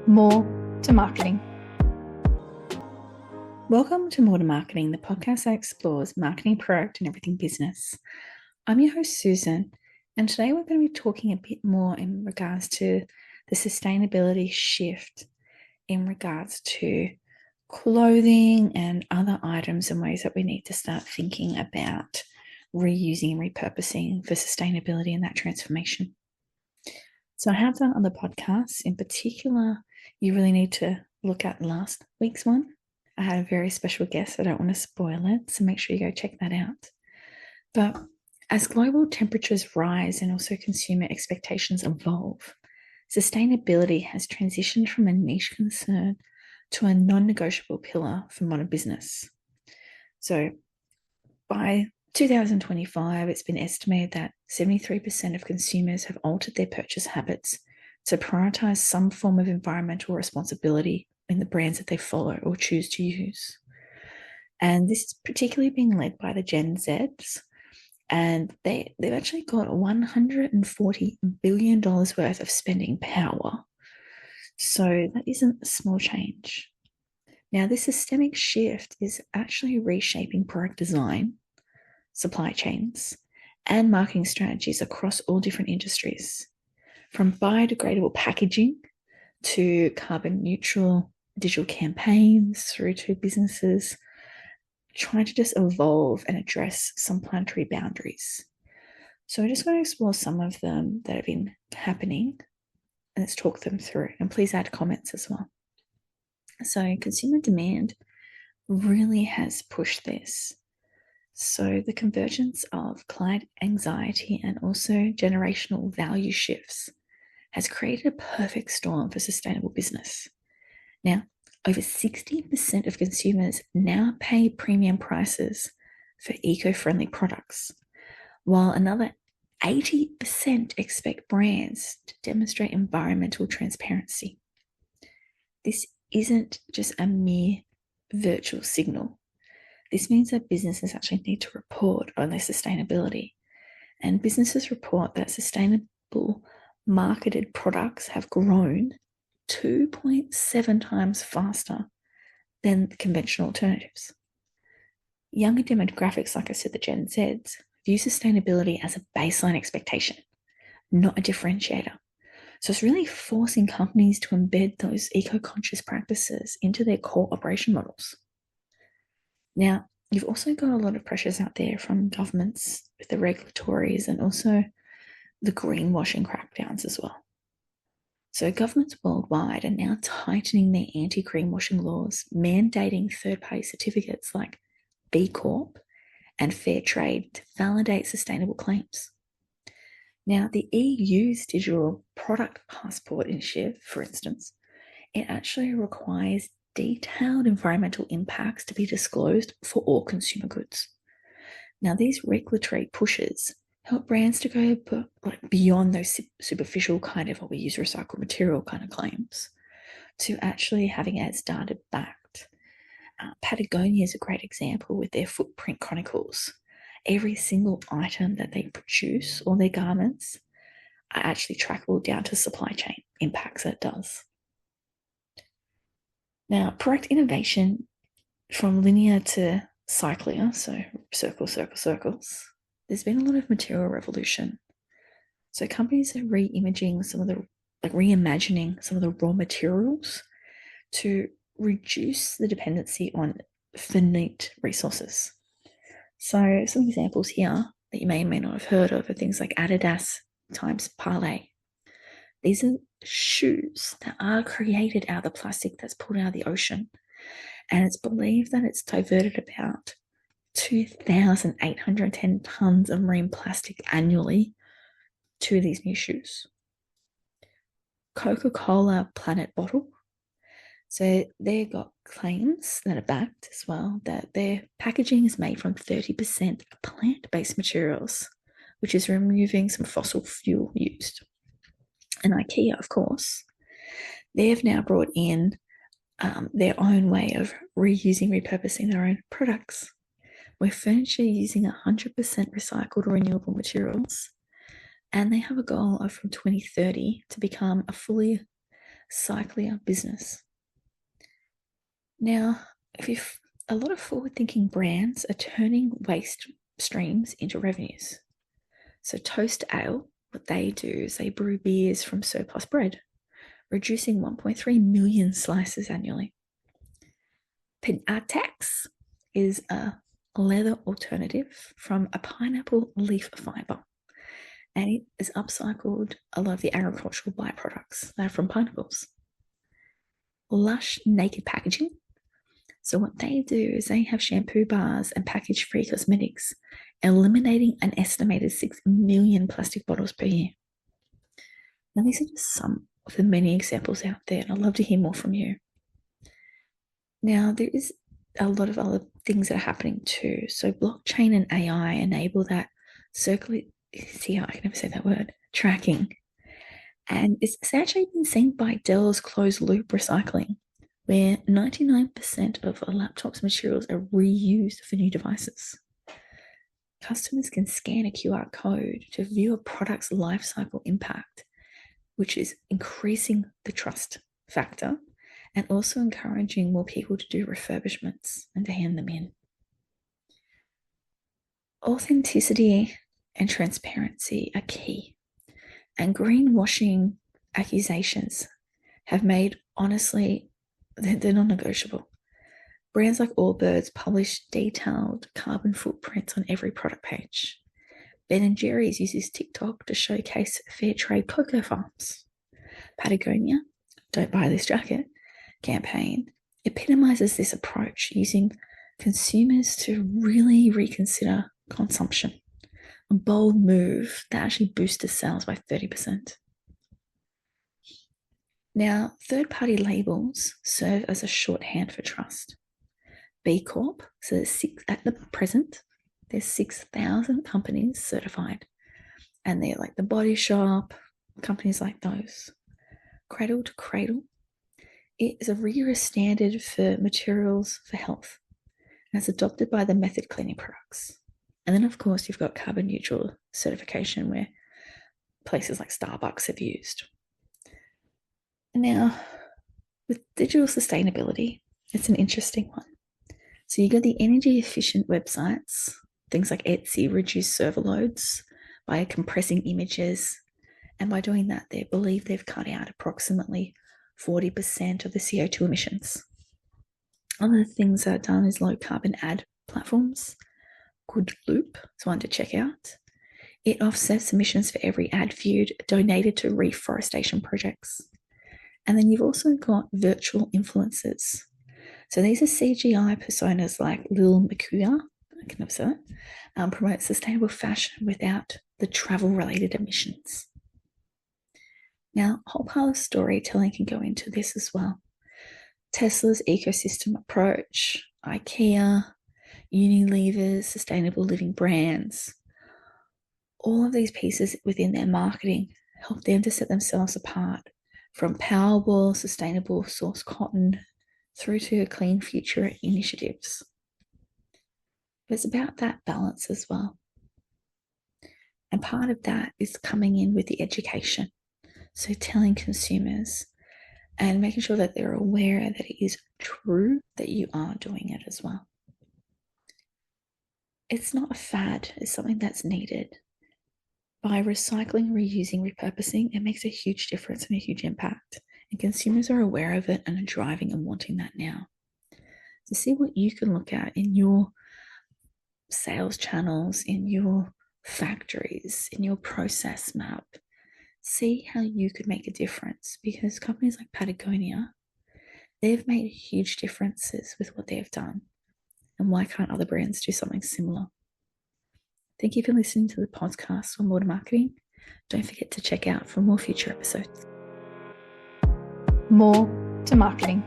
More to Marketing. Welcome to More to Marketing, the podcast that explores marketing, product, and everything business. I'm your host, Susan, and today we're going to be talking a bit more in regards to the sustainability shift in regards to clothing and other items and ways that we need to start thinking about reusing and repurposing for sustainability and that transformation. So I have done other podcasts. In particular, you really need to look at last week's one. I had a very special guest. I don't want to spoil it, so make sure you go check that out. But as global temperatures rise and also consumer expectations evolve, sustainability has transitioned from a niche concern to a non-negotiable pillar for modern business. So by 2025, it's been estimated that 73% of consumers have altered their purchase habits to prioritize some form of environmental responsibility in the brands that they follow or choose to use. And this is particularly being led by the Gen Zs, and they've actually got $140 billion worth of spending power. So that isn't a small change. Now, this systemic shift is actually reshaping product design, supply chains, and marketing strategies across all different industries, from biodegradable packaging to carbon neutral digital campaigns through to businesses trying to just evolve and address some planetary boundaries. So I just want to explore some of them that have been happening and let's talk them through. And please add comments as well. So consumer demand really has pushed this. So the convergence of client anxiety and also generational value shifts has created a perfect storm for sustainable business. Now, over 60% of consumers now pay premium prices for eco-friendly products, while another 80% expect brands to demonstrate environmental transparency. This isn't just a mere virtual signal. This means that businesses actually need to report on their sustainability, and businesses report that sustainable marketed products have grown 2.7 times faster than the conventional alternatives. Younger demographics, like I said, the Gen Zs, view sustainability as a baseline expectation, not a differentiator. So it's really forcing companies to embed those eco-conscious practices into their core operation models. Now, you've also got a lot of pressures out there from governments with the regulatories and also the greenwashing crackdowns as well. So governments worldwide are now tightening their anti-greenwashing laws, mandating third-party certificates like B Corp and Fair Trade to validate sustainable claims. Now, the EU's digital product passport initiative, for instance, it actually requires detailed environmental impacts to be disclosed for all consumer goods. Now, these regulatory pushes help brands to go beyond those superficial kind of, we use recycled material kind of claims to actually having it as data backed. Patagonia is a great example with their footprint chronicles. Every single item that they produce or their garments are actually trackable down to supply chain impacts that it does. Now, product innovation from linear to cyclic, so circles, there's been a lot of material revolution. So companies are reimagining some of the raw materials to reduce the dependency on finite resources. So some examples here that you may or may not have heard of are things like Adidas times Parlay. These are shoes that are created out of the plastic that's pulled out of the ocean. And it's believed that it's diverted about 2,810 tons of marine plastic annually to these new shoes. Coca-Cola Planet Bottle. So they've got claims that are backed as well that their packaging is made from 30% plant-based materials, which is removing some fossil fuel used. And Ikea, of course, they have now brought in their own way of reusing, repurposing their own products. Where furniture using 100% recycled or renewable materials, and they have a goal of from 2030 to become a fully cyclier business. Now, a lot of forward-thinking brands are turning waste streams into revenues. So Toast Ale, what they do is they brew beers from surplus bread, reducing 1.3 million slices annually. Pinatex is a leather alternative from a pineapple leaf fiber, and it has upcycled a lot of the agricultural byproducts that are from pineapples. Lush Naked Packaging. So what they do is they have shampoo bars and package-free cosmetics, eliminating an estimated 6 million plastic bottles per year. Now, these are just some of the many examples out there, and I'd love to hear more from you. Now, there is a lot of other things that are happening too. So blockchain and AI enable that circular, see, I can never say that word, tracking. And it's actually been seen by Dell's closed loop recycling, where 99% of a laptop's materials are reused for new devices. Customers can scan a QR code to view a product's lifecycle impact, which is increasing the trust factor and also encouraging more people to do refurbishments and to hand them in. Authenticity and transparency are key, and greenwashing accusations have made, honestly, they're non-negotiable. Brands like Allbirds publish detailed carbon footprints on every product page. Ben & Jerry's uses TikTok to showcase fair trade cocoa farms. Patagonia, Don't Buy This Jacket campaign epitomizes this approach, using consumers to really reconsider consumption. A bold move that actually boosted sales by 30%. Now, third-party labels serve as a shorthand for trust. B Corp, so at the present, there's 6,000 companies certified, and they're like The Body Shop, companies like those. Cradle to Cradle, it is a rigorous standard for materials for health, and it's adopted by the Method Cleaning products. And then, of course, you've got carbon neutral certification, where places like Starbucks have used. Now, with digital sustainability, it's an interesting one. So you got the energy efficient websites, things like Etsy reduce server loads by compressing images. And by doing that, they believe they've cut out approximately 40% of the CO2 emissions. Other things that are done is low carbon ad platforms. Good Loop is one to check out. It offsets emissions for every ad viewed donated to reforestation projects. And then you've also got virtual influencers. So these are CGI personas like Lil Makuya, I can never say that, promote sustainable fashion without the travel-related emissions. Now, a whole pile of storytelling can go into this as well. Tesla's ecosystem approach, Ikea, Unilever's sustainable living brands, all of these pieces within their marketing help them to set themselves apart, from Powerball, sustainable source cotton, through to clean future initiatives. But it's about that balance as well. And part of that is coming in with the education. So telling consumers and making sure that they're aware that it is true that you are doing it as well. It's not a fad, it's something that's needed. By recycling, reusing, repurposing, it makes a huge difference and a huge impact. And consumers are aware of it and are driving and wanting that now. To see what you can look at in your sales channels, in your factories, in your process map, see how you could make a difference, because companies like Patagonia, they've made huge differences with what they've done. And why can't other brands do something similar? Thank you for listening to the podcast on More to Marketing. Don't forget to check out for more future episodes. More to Marketing.